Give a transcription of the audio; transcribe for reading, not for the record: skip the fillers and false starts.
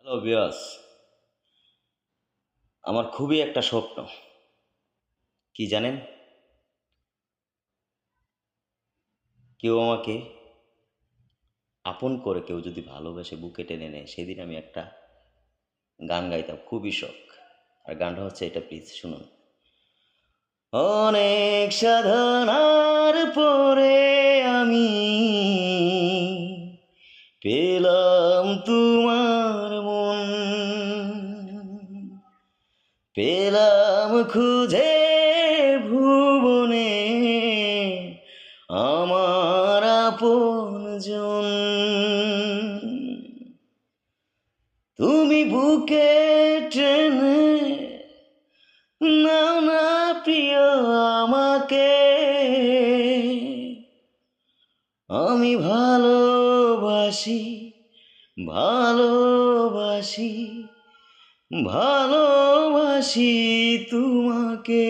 Hello বিয়াস, আমার খুবই একটা স্বপ্ন। কি জানেন? কেউ আমাকে আপন করে কেউ যদি ভালোবেসে বুকে টেনে নেয়, সেদিন আমি একটা গান গাইতাম, খুবই শখ। আর গানটা হচ্ছে এটা, প্লিজ শুনুন। অনেক সাধনার পরে আমি পেলাম তোমার মন, পেলাম খুঁজে ভুবনে আমার আপনজন। তুমি বুকে টেনে নাও না প্রিয় আমাকে, আমি ভালোবাসি, ভালোবাসি, ভালোবাসি তোমাকে।